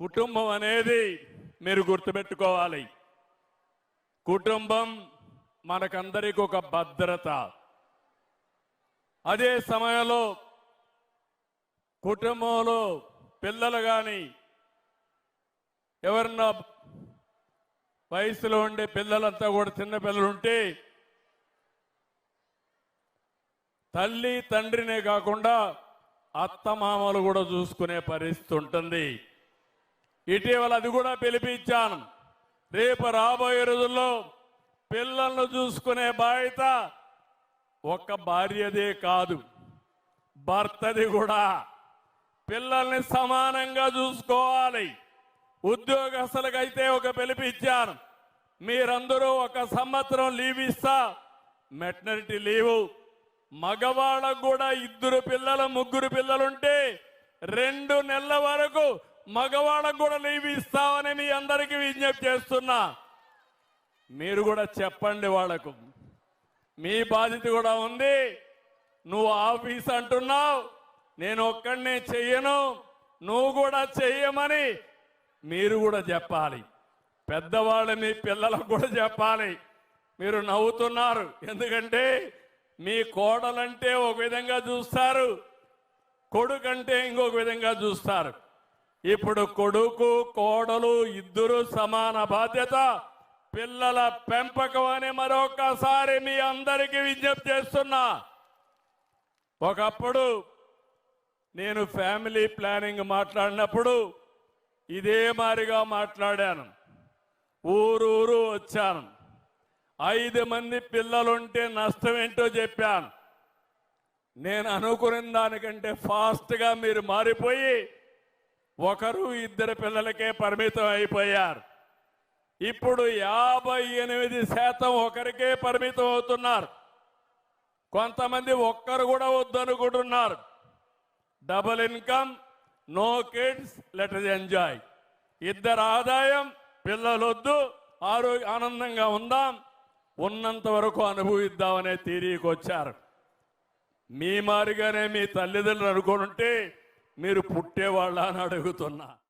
కుటుంబం అనేది మీరు గుర్తుపెట్టుకోవాలి. కుటుంబం మనకందరికి ఒక భద్రత. అదే సమయంలో కుటుంబంలో పిల్లలు కానీ ఎవరన్నా వయసులో ఉండే పిల్లలంతా కూడా చిన్న పిల్లలు ఉంటే తల్లి తండ్రినే కాకుండా అత్తమామలు కూడా చూసుకునే పరిస్థితి ఉంటుంది. ఇటీవల అది కూడా పిలిపించాను. రేపు రాబోయే రోజుల్లో పిల్లలను చూసుకునే బాధ్యత ఒక్క భార్యదే కాదు, భర్తది కూడా. పిల్లల్ని సమానంగా చూసుకోవాలి. ఉద్యోగస్తులకైతే ఒక పిలిపించాను. మీరందరూ 1 సంవత్సరం లీవ్ ఇస్తా, మెటర్నిటీ లీవ్. మగవాళ్ళకు కూడా 2 పిల్లలు 3 పిల్లలుంటే 2 నెలల వరకు మగవాళ్ళకు కూడా లీవ్ ఇస్తామని మీ అందరికీ విజ్ఞప్తి చేస్తున్నా. మీరు కూడా చెప్పండి వాళ్లకు. మీ బాధ్యత కూడా ఉంది. నువ్వు ఆఫీస్ అంటున్నావు, నేను ఒక్కడినే చెయ్యను, నువ్వు కూడా చెయ్యమని మీరు కూడా చెప్పాలి. పెద్దవాళ్ళు మీ పిల్లలకు కూడా చెప్పాలి. మీరు నవ్వుతున్నారు, ఎందుకంటే మీ కోడలంటే ఒక విధంగా చూస్తారు, కొడుకంటే ఇంకొక విధంగా చూస్తారు. ఇప్పుడు కొడుకు కోడలు 2 సమాన బాధ్యత. పిల్లల పెంపకం అని మరొకసారి మీ అందరికీ విజ్ఞప్తి చేస్తున్నా. ఒకప్పుడు నేను ఫ్యామిలీ ప్లానింగ్ మాట్లాడినప్పుడు ఇదే మారిగా మాట్లాడాను. ఊరూరు వచ్చాను. 5 మంది పిల్లలుంటే నష్టం ఏంటో చెప్పాను. నేను అనుకున్న దానికంటే ఫాస్ట్గా మీరు మారిపోయి 1, 2 పిల్లలకే పరిమితం అయిపోయారు. ఇప్పుడు 58% ఒకరికే పరిమితం అవుతున్నారు. కొంతమంది ఒక్కరు కూడా వద్దనుకుంటున్నారు. Double income, no kids, let us enjoy. 2 ఆదాయం, పిల్లలొద్దు, ఆనందంగా ఉందాం, ఉన్నంత వరకు అనుభవిద్దామనే తీరికి వచ్చారు. మీ మారిగానే మీ తల్లిదండ్రులు అనుకుంటే మీరు పుట్టేవాళ్ళ అని అడుగుతున్నా.